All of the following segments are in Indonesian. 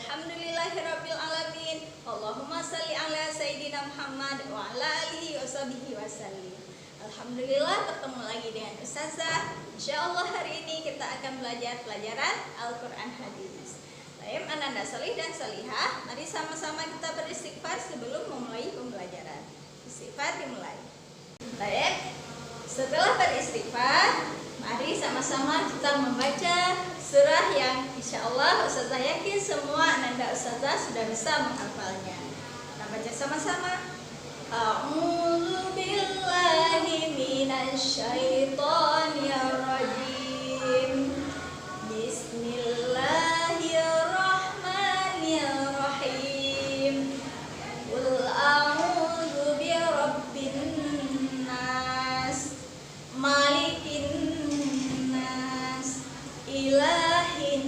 Alhamdulillahirabbil alamin. Allahumma shalli ala sayyidina Muhammad wa ala alihi washabihi wasallim. Alhamdulillah bertemu lagi dengan Ustazah. Insyaallah hari ini kita akan belajar pelajaran Al-Qur'an hadis. Baik, Ananda Salih dan Salihah, mari sama-sama kita beristighfar sebelum memulai pembelajaran. Istighfar dimulai. Baik, setelah beristighfar, mari sama-sama kita membaca surah yang insyaallah Ustazah yakin semua Ananda Ustazah sudah bisa menghafalnya. Kita baca sama-sama. A'udzu billahi minasy syaithanir rajim. Bismillahirrahmanirrahim. Qul a'udzu birabbin nas, malikin nas, ilahin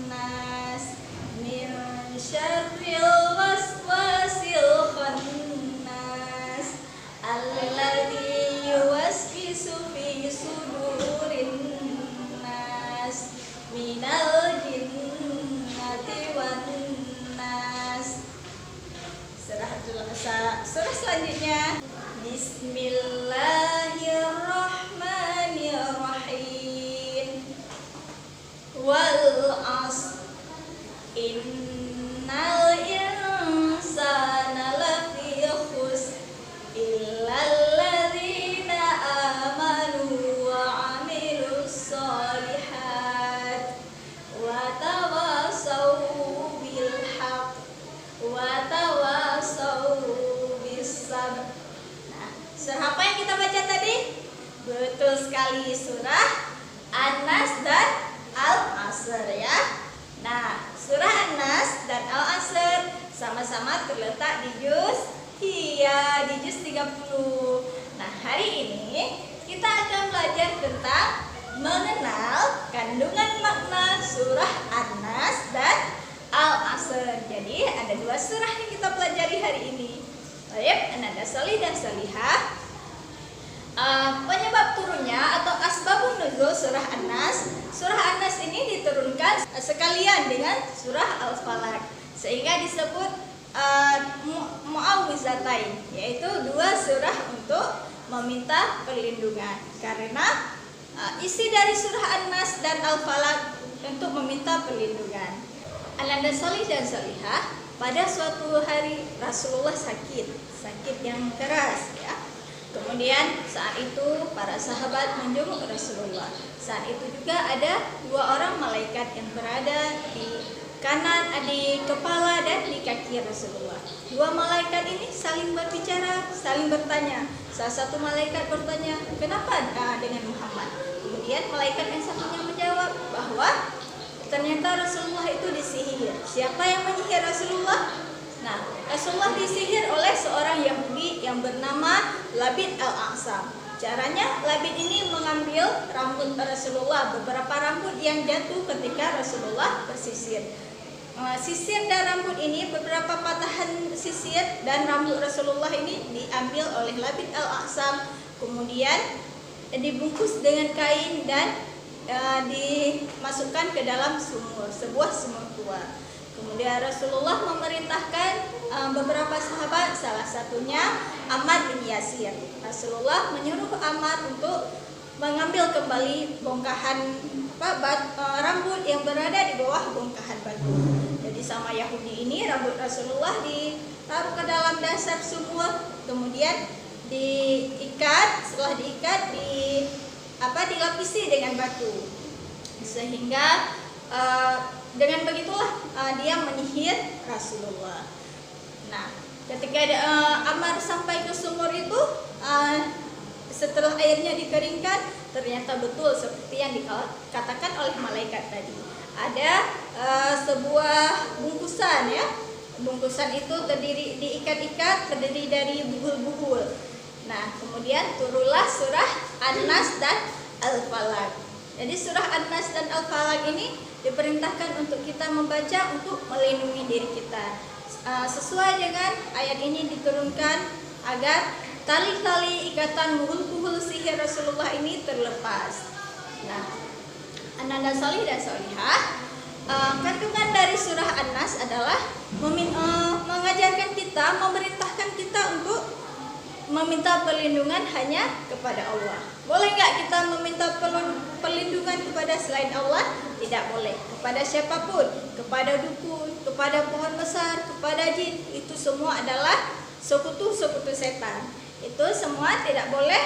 nas, min syarril waswasil khannas, alladzi yuwaswisu fi sudurin nas, minal jinnati wan nas. Surah selanjutnya. Bismillahirrahmanirrahim. Wal 'ashr innal insana lafi khusr illal ladzina amanu wa 'amilus shalihat wa tawassaw bil haqq wa tawassaw bis sabr. Nah, surah apa yang kita baca tadi? Betul sekali, surah An-Nas dan Al-Asr ya. Nah, surah An-Nas dan Al-Asr sama-sama terletak di juz 30. Nah, hari ini kita akan belajar tentang mengenal kandungan makna surah An-Nas dan Al-Asr. Jadi ada dua surah yang kita pelajari hari ini. Baik, Ananda Salih dan Salihah. Penyebab turunnya atau asbabun nuzul surah An-Nas. Surah An-Nas ini diturunkan sekalian dengan surah Al-Falaq, sehingga disebut mu'awwizatain, yaitu dua surah untuk meminta perlindungan. Karena isi dari surah An-Nas dan Al-Falaq untuk meminta perlindungan. Ananda Salih dan Salihah, pada suatu hari Rasulullah sakit yang keras ya. Kemudian saat itu para sahabat menjenguk Rasulullah. Saat itu juga ada dua orang malaikat yang berada di kanan, di kepala dan di kaki Rasulullah. Dua malaikat ini saling berbicara, saling bertanya. Salah satu malaikat bertanya, "Kenapa dengan Muhammad?" Kemudian malaikat yang satunya menjawab bahwa ternyata Rasulullah itu disihir. Siapa yang menyihir Rasulullah? Nah, Rasulullah disihir oleh seorang Yahudi yang bernama Labid al-A'sam. Caranya, Labid ini mengambil rambut Rasulullah, beberapa rambut yang jatuh ketika Rasulullah bersisir. Sisir dan rambut ini, beberapa patahan sisir dan rambut Rasulullah ini diambil oleh Labid al-A'sam, kemudian dibungkus dengan kain dan dimasukkan ke dalam sumur, sebuah sumur tua. Kemudian Rasulullah memerintahkan beberapa sahabat, salah satunya Ammar bin Yasir. Rasulullah menyuruh Ammar untuk mengambil kembali bongkahan rambut yang berada di bawah bongkahan batu. Jadi sama Yahudi ini rambut Rasulullah ditaruh ke dalam dasar sumur, kemudian diikat, setelah diikat dilapisi dengan batu, sehingga dengan begitulah dia menyihir Rasulullah. Nah, ketika Ammar sampai ke sumur itu, setelah airnya dikeringkan, ternyata betul seperti yang dikatakan oleh malaikat tadi. Ada sebuah bungkusan ya. Bungkusan itu diikat-ikat, terdiri dari buhul-buhul. Nah, kemudian turunlah surah An-Nas dan Al-Falaq. Jadi surah An-Nas dan Al-Falaq ini diperintahkan untuk kita membaca untuk melindungi diri kita. Sesuai dengan ayat ini diturunkan agar tali-tali ikatan buhul-buhul sihir Rasulullah ini terlepas. Nah, Ananda Salih dan Salihah, Kandungan dari surah An-Nas adalah mengajarkan kita, memerintahkan kita untuk meminta perlindungan hanya kepada Allah. Boleh nggak kita meminta perlindungan kepada selain Allah? Tidak boleh. Kepada siapapun, kepada dukun, kepada pohon besar, kepada jin, itu semua adalah sekutu-sekutu setan. Itu semua tidak boleh.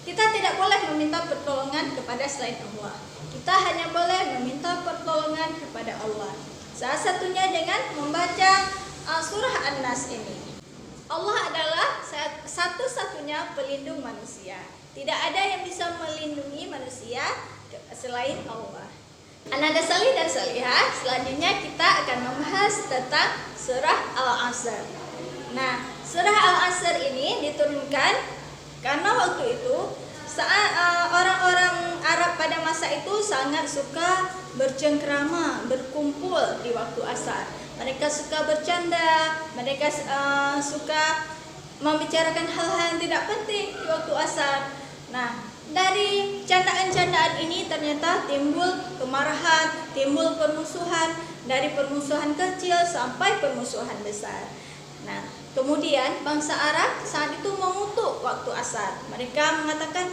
Kita tidak boleh meminta pertolongan kepada selain Allah. Kita hanya boleh meminta pertolongan kepada Allah. Salah satunya dengan membaca surah An-Nas ini. Allah adalah satu-satunya pelindung manusia. Tidak ada yang bisa melindungi manusia selain Allah. Ananda salih dan salihah, selanjutnya kita akan membahas tentang surah Al-Asr. Nah, surah Al-Asr ini diturunkan karena waktu itu saat orang-orang Arab pada masa itu sangat suka bercengkrama, berkumpul di waktu asar. Mereka suka bercanda, mereka suka membicarakan hal-hal yang tidak penting di waktu asar. Nah, dari candaan-candaan ini ternyata timbul kemarahan, timbul permusuhan, dari permusuhan kecil sampai permusuhan besar. Nah, kemudian bangsa Arab saat itu mengutuk waktu asar. Mereka mengatakan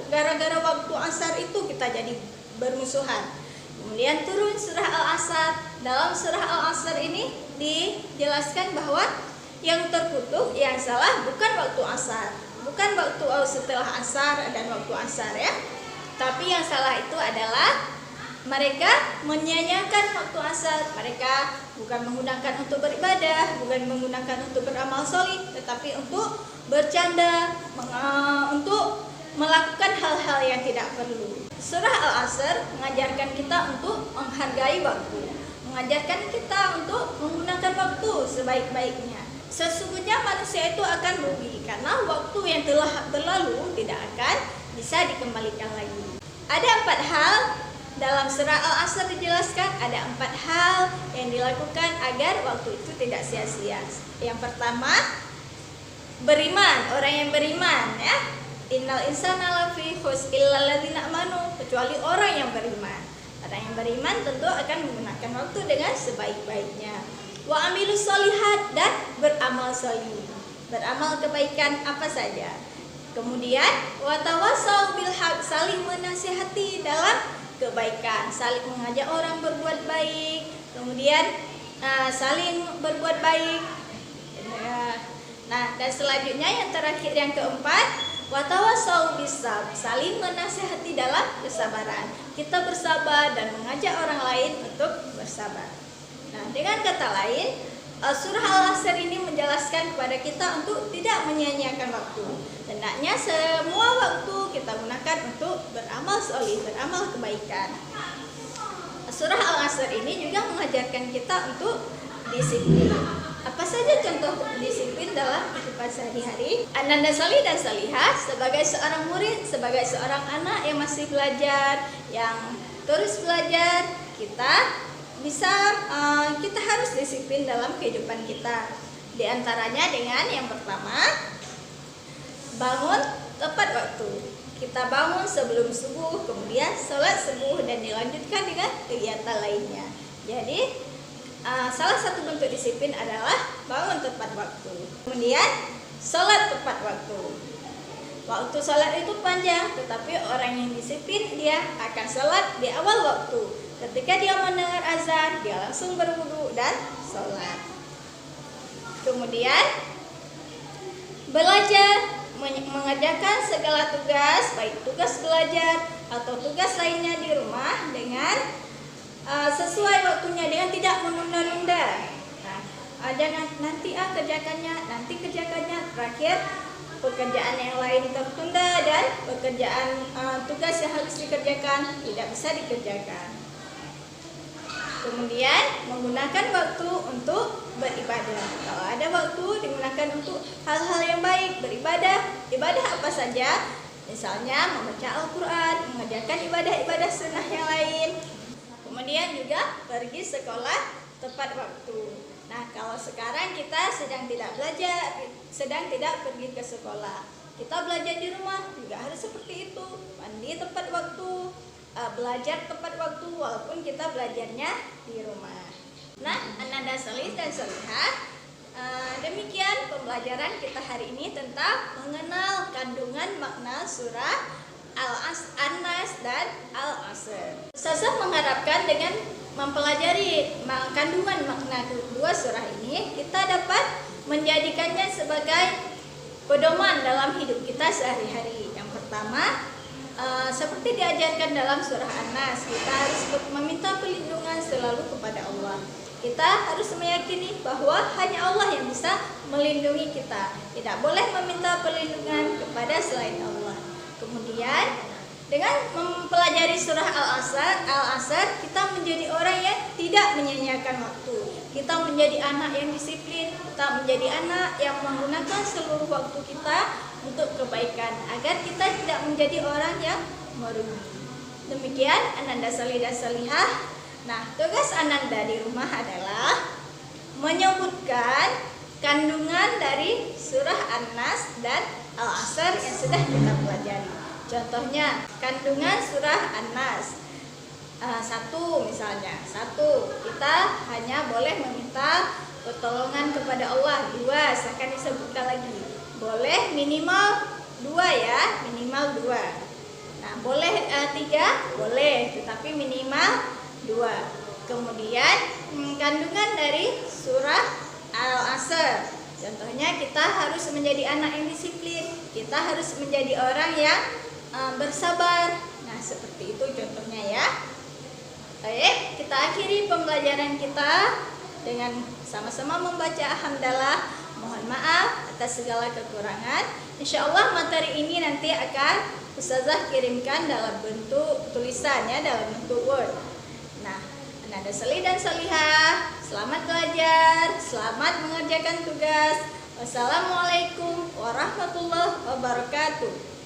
gara-gara waktu asar itu kita jadi bermusuhan. Kemudian turun surah Al-Asr. Dalam surah Al-Asr ini dijelaskan bahwa yang terkutuk, yang salah bukan waktu asar, bukan waktu setelah asar dan waktu asar ya. Tapi yang salah itu adalah mereka menyanyiakan waktu asar. Mereka bukan menggunakan untuk beribadah, bukan menggunakan untuk beramal solih, tetapi untuk bercanda, untuk melakukan hal-hal yang tidak perlu. Surah Al-Asr mengajarkan kita untuk menghargai waktu, mengajarkan kita untuk menggunakan waktu sebaik-baiknya. Sesungguhnya manusia itu akan rugi karena waktu yang telah berlalu tidak akan bisa dikembalikan lagi. Ada 4 hal dalam surah Al-Asr dijelaskan, ada 4 hal yang dilakukan agar waktu itu tidak sia-sia. Yang pertama, beriman, orang yang beriman ya. Innal insana lafi khusr illal ladzina amanu, kecuali orang yang beriman. Orang yang beriman tentu akan menggunakan waktu dengan sebaik-baiknya. Wa amilus solihat, dan beramal solih, beramal kebaikan apa saja. Kemudian wa tawassaw bil haq, saling menasihati dalam kebaikan, saling mengajak orang berbuat baik. Kemudian saling berbuat baik. Nah, dan selanjutnya yang terakhir, yang keempat, wa tawassaw bisabr, saling menasihati dalam kesabaran. Kita bersabar dan mengajak orang lain untuk bersabar. Nah, dengan kata lain, surah Al-Asr ini menjelaskan kepada kita untuk tidak menyia-nyiakan waktu. Hendaknya semua waktu kita gunakan untuk beramal solih, beramal kebaikan. Surah Al-Asr ini juga mengajarkan kita untuk disiplin. Apa saja contoh disiplin dalam kehidupan sehari-hari? Ananda salih dan salihah, sebagai seorang murid, sebagai seorang anak yang masih belajar, yang terus belajar, kita harus disiplin dalam kehidupan kita. Di antaranya dengan yang pertama, bangun tepat waktu. Kita bangun sebelum subuh, kemudian sholat subuh, dan dilanjutkan dengan kegiatan lainnya. Jadi salah satu bentuk disiplin adalah bangun tepat waktu. Kemudian sholat tepat waktu. Waktu sholat itu panjang, tetapi orang yang disiplin dia akan sholat di awal waktu. Ketika dia mendengar azan, dia langsung berwudu dan sholat. Kemudian belajar, mengerjakan segala tugas, baik tugas belajar atau tugas lainnya di rumah dengan sesuai waktunya, dengan tidak menunda-nunda. Nah, jangan nanti nanti kerjakannya, terakhir pekerjaan yang lain tertunda dan pekerjaan tugas yang harus dikerjakan tidak bisa dikerjakan. Kemudian menggunakan waktu untuk beribadah. Kalau ada waktu digunakan untuk hal-hal yang baik, beribadah. Ibadah apa saja? Misalnya membaca Al-Quran, mengerjakan ibadah-ibadah sunnah yang lain. Kemudian juga pergi sekolah tepat waktu. Nah, kalau sekarang kita sedang tidak belajar, sedang tidak pergi ke sekolah, kita belajar di rumah juga harus seperti itu. Mandi tepat waktu, belajar tepat waktu walaupun kita belajarnya di rumah. Nah, Ananda Salih dan Salihah, demikian pembelajaran kita hari ini tentang mengenal kandungan makna surah An-Nas dan Al-Asr. Ustazah mengharapkan dengan mempelajari kandungan makna kedua surah ini, kita dapat menjadikannya sebagai pedoman dalam hidup kita sehari-hari. Yang pertama, seperti diajarkan dalam surah An-Nas, kita harus meminta perlindungan selalu kepada Allah. Kita harus meyakini bahwa hanya Allah yang bisa melindungi kita. Tidak boleh meminta perlindungan kepada selain Allah. Kemudian, dengan mempelajari surah Al-Asr, kita menjadi orang yang tidak menyia-nyiakan waktu. Kita menjadi anak yang disiplin, kita menjadi anak yang menggunakan seluruh waktu kita untuk kebaikan, agar kita tidak menjadi orang yang merugi. Demikian Ananda Salih dan Salihah. Nah, tugas Ananda di rumah adalah menyebutkan kandungan dari surah An-Nas dan Al-Asr yang sudah kita pelajari. Contohnya, kandungan surah An-Nas. Misalnya, kita hanya boleh meminta pertolongan kepada Allah. 2, saya akan disebutkan lagi. Boleh minimal 2 ya, minimal 2. Nah, boleh 3, boleh, tetapi minimal 2. Kemudian, kandungan dari surah Al-Asr. Contohnya, kita harus menjadi anak yang disiplin. Kita harus menjadi orang yang bersabar. Nah, seperti itu contohnya ya. Baik, kita akhiri pembelajaran kita dengan sama-sama membaca hamdalah. Mohon maaf atas segala kekurangan. Insya Allah materi ini nanti akan Ustazah kirimkan dalam bentuk tulisannya, dalam bentuk Word. Nah, Ananda Salih dan Salihah, selamat belajar, selamat mengerjakan tugas. Wassalamualaikum warahmatullahi wabarakatuh.